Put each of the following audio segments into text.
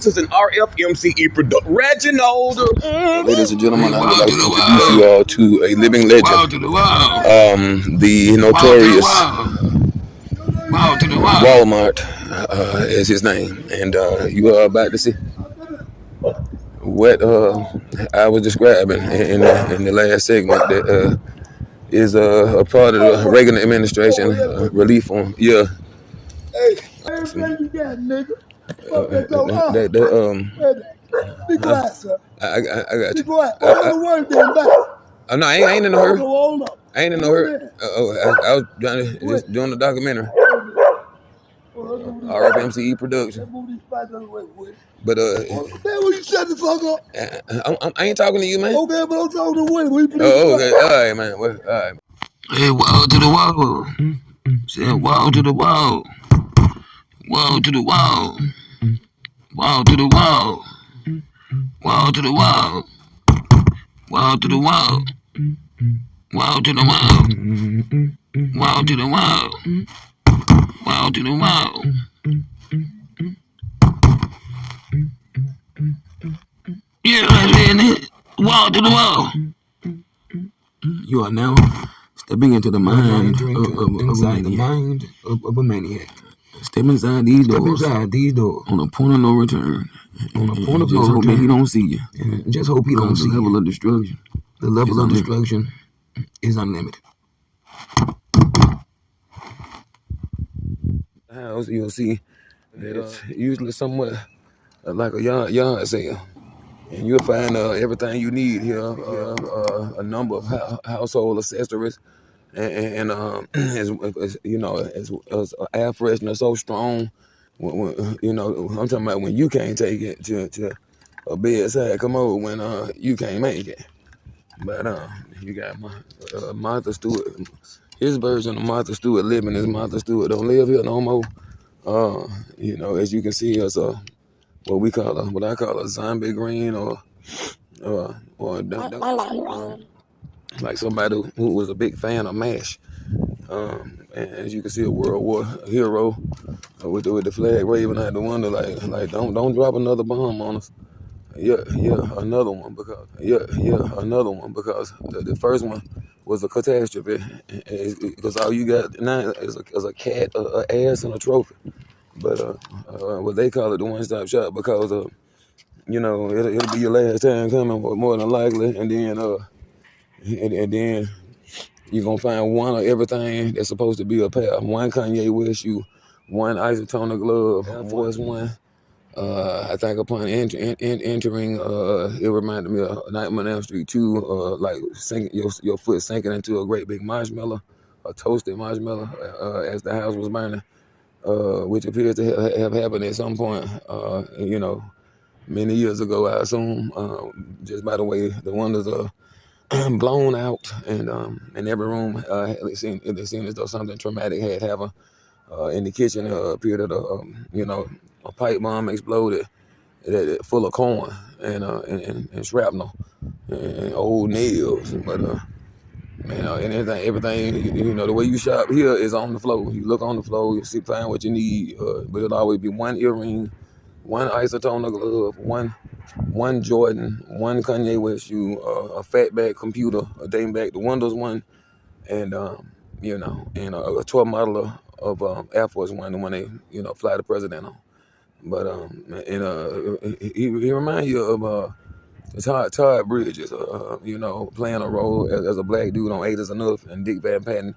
This is an RFMCE production. Reginald. Ladies and gentlemen, I would like to introduce you all to a living legend. The notorious Walmart is his name. And you are about to see what I was describing in the last segment that is a part of the Reagan administration relief on Hey, you got, nigga. Be quiet, sir. I got you. Be quiet. Go on the word then, back. No, I ain't in no hurry. Go on up. I ain't in no hurry. I was just doing the documentary. RFMCE production. But man, will you shut the fuck up? I ain't talking to you, man. Okay, but I'm talking to Willie. Will you please? Okay. All right, man. All right. Hey, wall to the wall. Say wall to the wall. Wall to the wall. Wall to the wall. Wall to the wall. Wall to the wall. Wall to the wall. Wall to the wall. Wall to the wall. Yeah, man. Wall to the wall. You are now stepping into the mind of a maniac. Step inside these doors. On a point of no return. Just hope he don't see you. Just hope he don't see you. The level of destruction. The level of destruction is unlimited. House, you'll see that it's usually somewhat like a yard sale. And you'll find everything you need here, a number of household accessories, and as you know, as air freshener so strong, you know, I'm talking about when you can't take it to a bedside commode when you can't make it. But you got Martha Stewart, his version of Martha Stewart living is Martha Stewart don't live here no more. You know, as you can see, it's what I call a zombie green or like somebody who was a big fan of MASH. And as you can see, a World War hero with the flag waving out the window, like don't drop another bomb on us. Another one because the first one was a catastrophe because all you got now is a cat, a ass, and a trophy. But what they call it the one-stop shop because you know it'll be your last time coming more than likely, and then you're gonna find one of everything that's supposed to be a pair. One Kanye West shoe, one Isotonic glove, Air Force One. I think upon entering, it reminded me of Nightmare on Elm Street 2, like sinking, your foot sinking into a great big marshmallow, a toasted marshmallow, as the house was burning, which appears to have happened at some point, you know, many years ago, I assume, just by the way the windows are blown out, and in every room, it seemed as though something traumatic had happened. In the kitchen, appeared that you know, a pipe bomb exploded full of corn and shrapnel and old nails. But man, and everything, you know, the way you shop here is on the floor. You look on the floor, you find what you need, but it'll always be one earring, one Isotonic glove, one Jordan, one Kanye West shoe, a fatback computer, dating back to Windows 1, and you know, and a 12 model of Air Force One, the one they, you know, fly the president on. But he reminds you of Todd Bridges, you know, playing a role as a black dude on Eight Is Enough, and Dick Van Patten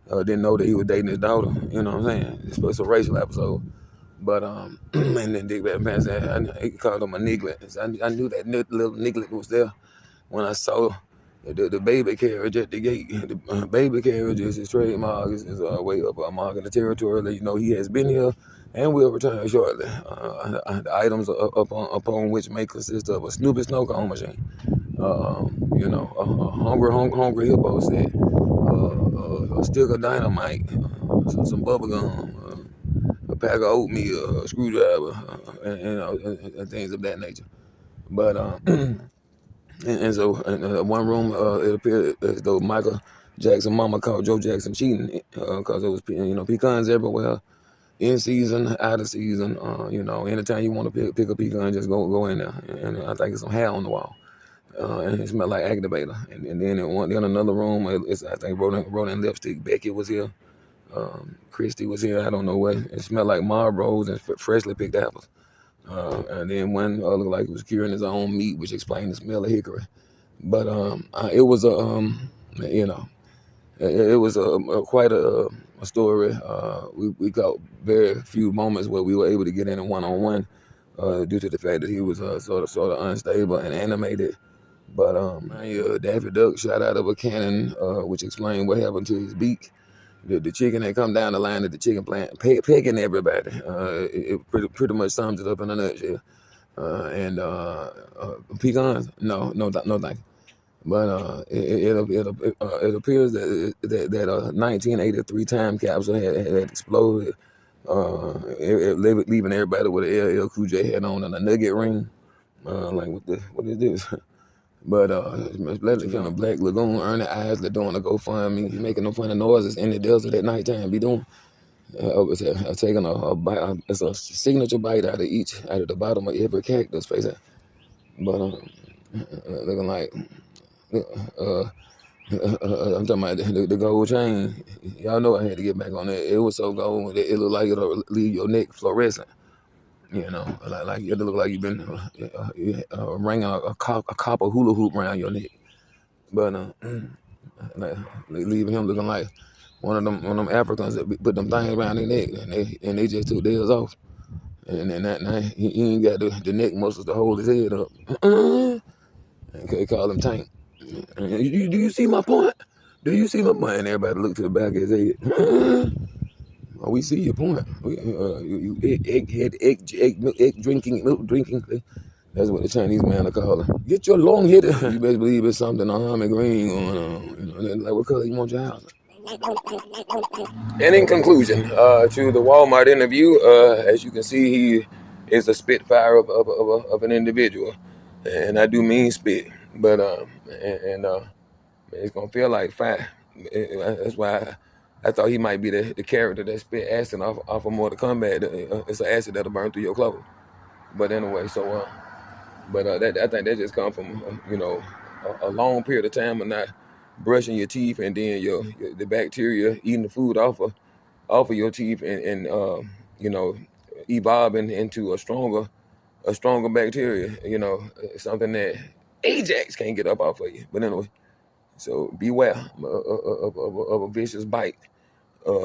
didn't know that he was dating his daughter. You know what I'm saying? It's a racial episode. But and then Dick Van Patten said he called him a niglet. I knew that little niglet was there when I saw the baby carriage at the gate. The baby carriage is his trademark. Is a way of marking the territory that, you know, he has been here and will return shortly. The items upon which may consist of a Snoopy snow cone machine, you know, a hungry hippo set, a stick of dynamite, some bubble gum, a pack of oatmeal, a screwdriver, and things of that nature. But and so in one room, it appeared as though Michael Jackson mama caught Joe Jackson cheating because there was, you know, pecans everywhere in season, out of season. You know, anytime you want to pick a pecan, just go in there. And I think it's some hair on the wall. And it smelled like activator. And then in another room, I think Rolling Lipstick. Becky was here. Christy was here. I don't know what. It smelled like Marlboros and freshly picked apples. And then one looked like he was curing his own meat, which explained the smell of hickory. But it was you know, it was quite a story. We got very few moments where we were able to get in a one-on-one due to the fact that he was sort of unstable and animated. But Daffy Duck shot out of a cannon, which explained what happened to his beak. The chicken that come down the line at the chicken plant, pecking everybody. It pretty much sums it up in a nutshell. And pecans, no, thank you. But it appears that a 1983 time capsule had exploded, leaving everybody with an LL Cool J hat on and a nugget ring. Like what is this? But it's kind of Black Lagoon, Ernie Isley doing a GoFundMe, making no funny noises in the desert at nighttime. Be doing, taking a bite. It's a signature bite out of the bottom of every cactus face. But looking like, I'm talking about the gold chain. Y'all know I had to get back on that. It was so gold, it looked like it'll leave your neck fluorescent. You know, like it look like you've been ringing a copper hula hoop around your neck. But like, leaving him looking like one of them Africans that put them things around their neck, and they just took theirs off. And then now he ain't got the neck muscles to hold his head up. And they call him Tank. Do you see my point? Do you see my point? And everybody look to the back of his head. Oh, we see your point. You egg drinking, milk drinking. That's what the Chinese man are calling. Get your long head. You best believe it's something army green going on. You know, like what color you want your house? And in conclusion, to the Walmart interview, as you can see, he is a spitfire of an individual, and I do mean spit. But it's gonna feel like fire. That's why I thought he might be the character that spit acid off of Mortal Kombat. It's an acid that'll burn through your clothes. But anyway, so I think that just comes from a long period of time of not brushing your teeth, and then the bacteria eating the food off of your teeth, and evolving into a stronger bacteria. You know, something that Ajax can't get up off of you. But anyway, so beware of a vicious bite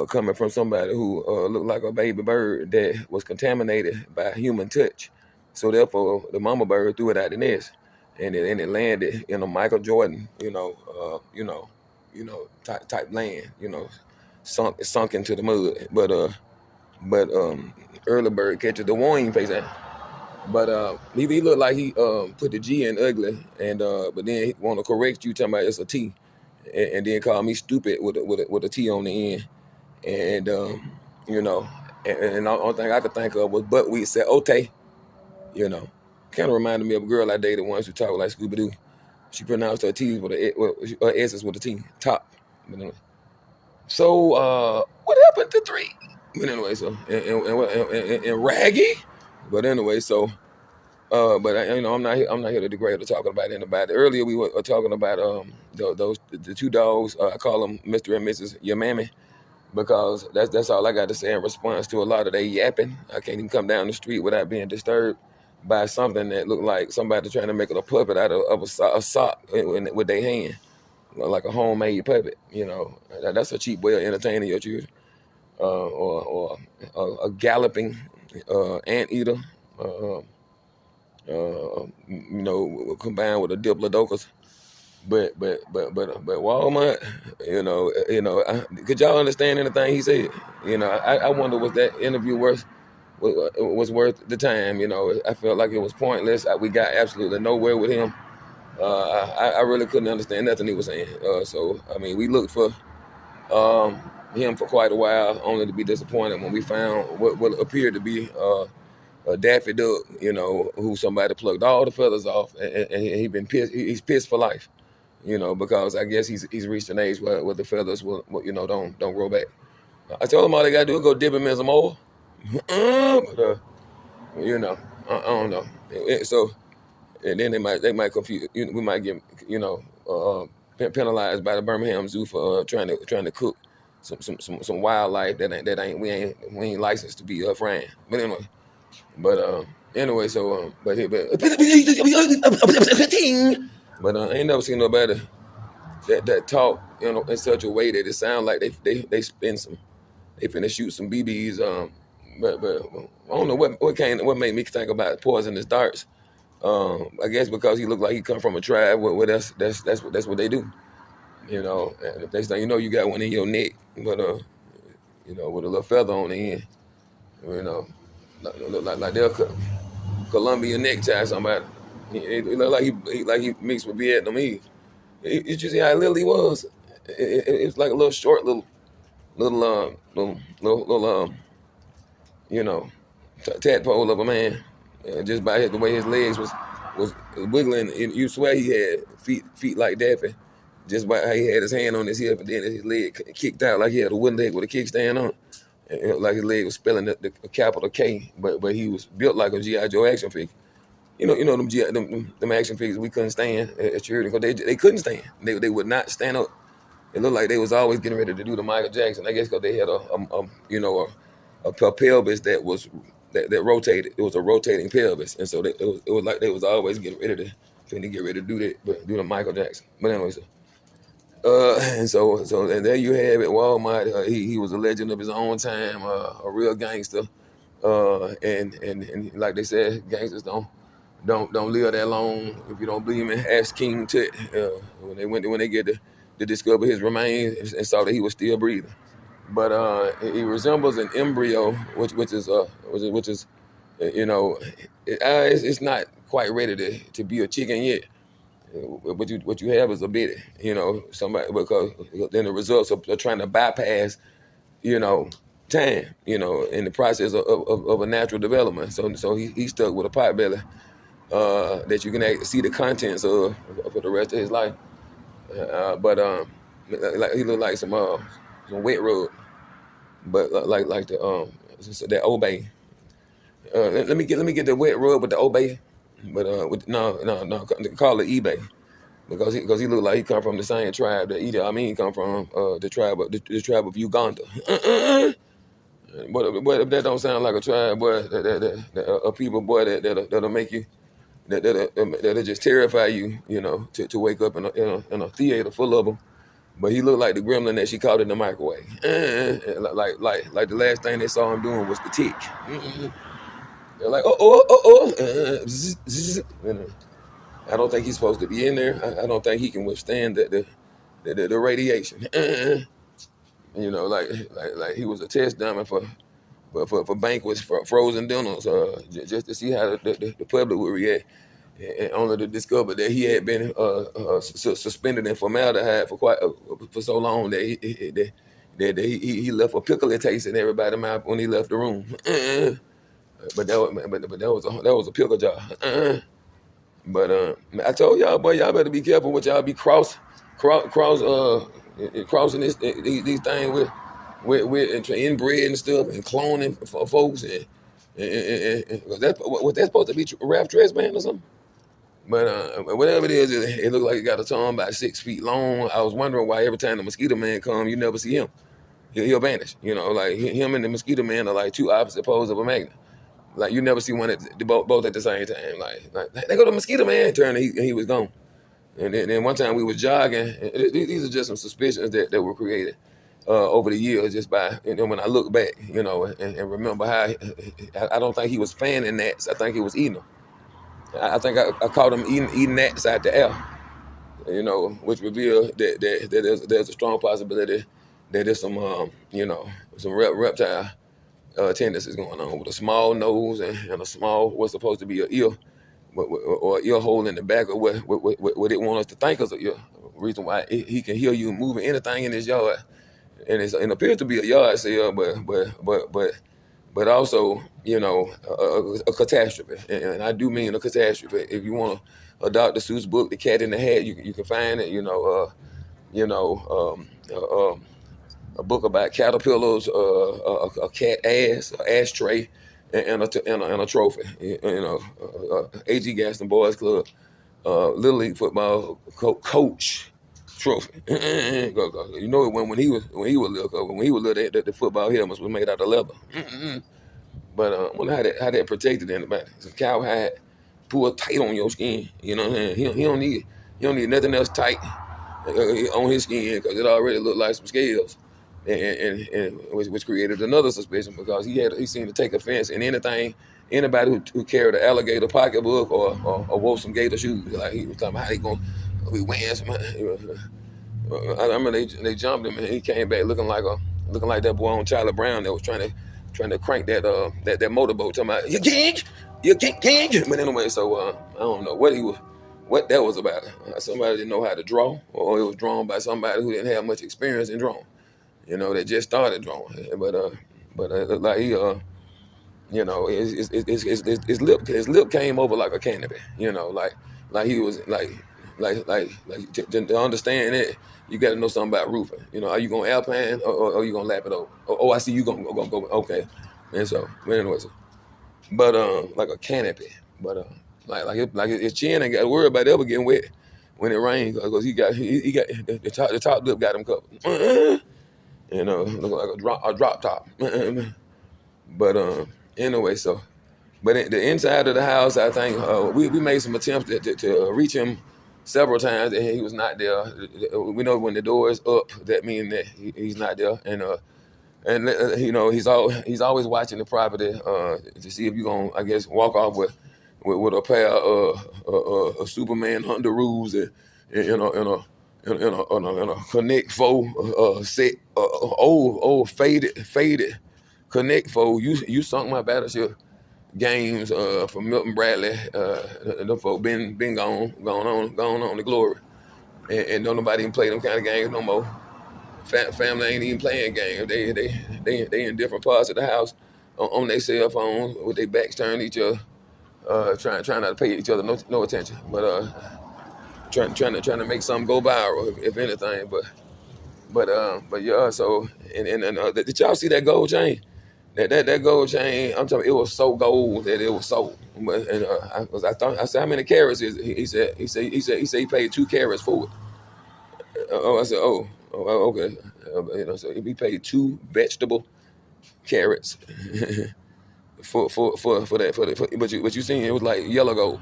coming from somebody who looked like a baby bird that was contaminated by human touch. So therefore, the mama bird threw it out the nest, and it landed in a Michael Jordan, type land, sunk into the mud. But early bird catches the wing face out. But he looked like he put the G in ugly, and but then he want to correct you, talking about it's a T, and then call me stupid with a T on the end, and and the only thing I could think of was buckwheat said ote, kind of reminded me of a girl I dated once who talked like Scooby Doo. She pronounced her T's with her S's with a T, top. But anyway. So what happened to 3? But anyway, so and Raggy. But anyway, so but I'm not here to degrade or talking about anybody. Earlier we were talking about the 2 dogs. I call them Mr. and Mrs. Your Mammy, because that's all I got to say in response to a lot of their yapping. I can't even come down the street without being disturbed by something that looked like somebody trying to make a puppet out of a sock with their hand, like a homemade puppet. That's a cheap way of entertaining your children, or a galloping anteater, combined with a diplodocus. But Walmart, could y'all understand anything he said? I wonder, was that interview worth the time? I felt like it was pointless. We got absolutely nowhere with him. I really couldn't understand nothing he was saying. So I mean, we looked for him for quite a while, only to be disappointed when we found what appeared to be a Daffy Duck, who somebody plucked all the feathers off, and he's been pissed. He's pissed for life, because I guess he's reached an age where the feathers don't grow back. I told him all they gotta do is go dip him in some oil, But, you know, I don't know. So, and then they might confuse. We might get, penalized by the Birmingham Zoo for trying to cook some wildlife that ain't we ain't licensed to be frying. But anyway, so but I ain't never seen nobody that talk in such a way that it sounds like they spend some they finna shoot some BBs. But I don't know what made me think about poisonous darts. I guess because he looked like he come from a tribe where that's what they do. And the next thing you know, you got one in your neck, but with a little feather on the end. You know, like they'll Colombian necktie somebody. It looked like he mixed with Vietnamese. It's just how little he was. It's like a little short, little tadpole of a man. Just by the way his legs was wiggling, and you swear he had feet like Daffy. Just by how he had his hand on his hip, and then his leg kicked out like he had a wooden leg with a kickstand on. It looked like his leg was spelling the capital K, but he was built like a GI Joe action figure. Them action figures we couldn't stand at charity because they couldn't stand. They would not stand up. It looked like they was always getting ready to do the Michael Jackson. I guess because they had a pelvis that rotated. It was a rotating pelvis, and so it was like they was always getting ready to do that, but do the Michael Jackson. But anyway, and there you have it. Walmart. He was a legend of his own time, a real gangster. And like they said, gangsters don't live that long. If you don't believe me, ask King Tut. When they get to discover his remains and saw that he was still breathing. But he resembles an embryo, which is it's not quite ready to be a chicken yet. What you have is a baby, somebody, because then the results of trying to bypass, time, in the process of a natural development. So he stuck with a pot belly that you can see the contents of for the rest of his life. But like he looked like some wet rub, but like the that Obey. Let me get the wet rub with the Obey, but no, call it eBay. Because he looked like he come from the same tribe that Idi Amin come from, the tribe of Uganda. But if that don't sound like a tribe, boy, a people, boy, that'll make you, that'll just terrify you, to wake up in a theater full of them. But he looked like the gremlin that she caught in the microwave. Like the last thing they saw him doing was the tick. They're like, I don't think he's supposed to be in there. I don't think he can withstand the radiation. Like he was a test dummy for banquets, for frozen dinners, just to see how the public would react. And only to discover that he had been suspended in formaldehyde for so long that he left a pickly taste in everybody's mouth when he left the room. But that was a pickle jar. But I told y'all, boy, y'all better be careful what y'all be crossing these things with inbred and stuff and cloning for folks and that's supposed to be Ralph Tresman or something. But whatever it is, it looked like it got a tongue about 6 feet long. I was wondering why every time the mosquito man come, you never see him. He'll vanish. Like him and the mosquito man are like two opposite poles of a magnet. Like you never see one both at the same time. Like they go to mosquito man turn and he was gone. And then one time we was jogging. These are just some suspicions that were created over the years just by when I look back, and remember how I don't think he was fanning gnats. I think he was eating them. I think I caught him eating gnats out the air. Which revealed that there's a strong possibility that there's some some reptile tendencies going on with a small nose and a small what's supposed to be an ear, or ear hole in the back, or what it wants us to think is a ear. Reason why he can hear you moving anything in his yard, and it appears to be a yard sale, but also a catastrophe, and I do mean a catastrophe. If you want a Dr. Seuss book, The Cat in the Hat, you can find it. a book about caterpillars, a cat ass, an ashtray, and a trophy. A.G. Gaston Boys Club, Little League football coach trophy. You know when he was little, the football helmets was made out of leather. But I wonder how that protected anybody. It's a cowhide, pull tight on your skin. You know what I'm saying? He don't need nothing else tight on his skin because it already looked like some scales, and which created another suspicion because he seemed to take offense in anybody who carried an alligator pocketbook or wore some gator shoes. Like he was talking about how they gonna be wearing some. I remember they jumped him and he came back looking like that boy on Charlie Brown that was trying to crank that motorboat, talking about you king. But anyway, so I don't know what that was about. Somebody didn't know how to draw, or it was drawn by somebody who didn't have much experience in drawing. That just started drawing. But like he his lip came over like a canopy. Like he was like to understand it. You got to know something about roofing. Are you gonna alpine or are you gonna lap it over? Oh, I see you gonna go. Okay, and so, but anyway, like a canopy. But like his chin ain't got to worry about ever getting wet when it rains because he got the top lip got him covered. Look like a drop top. But anyway, so. But the inside of the house, I think we made some attempts to reach him several times, and he was not there. We know when the door is up, that means that he's not there, and he's always watching the property to see if you're gonna, I guess, walk off with a pair of Superman Hondaroos and a Connect 4 set, old faded Connect 4. You sunk my battleship games from Milton Bradley. The folk been gone on to glory, and don't nobody even play them kind of games no more. Family ain't even playing games. They in different parts of the house on their cell phones with their backs turned to each other, trying not to pay each other no attention, but trying to make something go viral if anything. But yeah. So did y'all see that gold chain? That gold chain, I'm telling you, it was so gold that it was sold. I said, how many carats is it? He said he paid 2 carats for it. I said, okay. So he paid 2 vegetable carats for that. But you seen it was like yellow gold.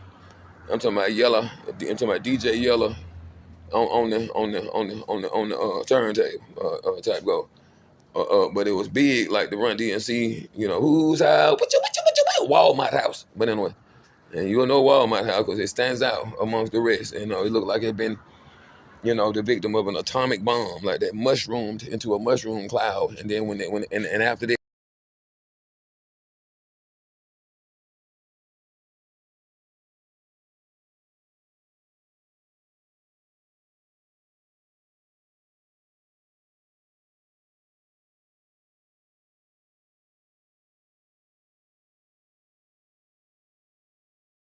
I'm talking about yellow. I'm talking about DJ Yellow on the turntable type gold. But it was big like the Run DMC, whose house? What you Walmart house. But anyway, and you'll know Walmart house because it stands out amongst the rest. It looked like it been, the victim of an atomic bomb, like that mushroomed into a mushroom cloud. And then when after that,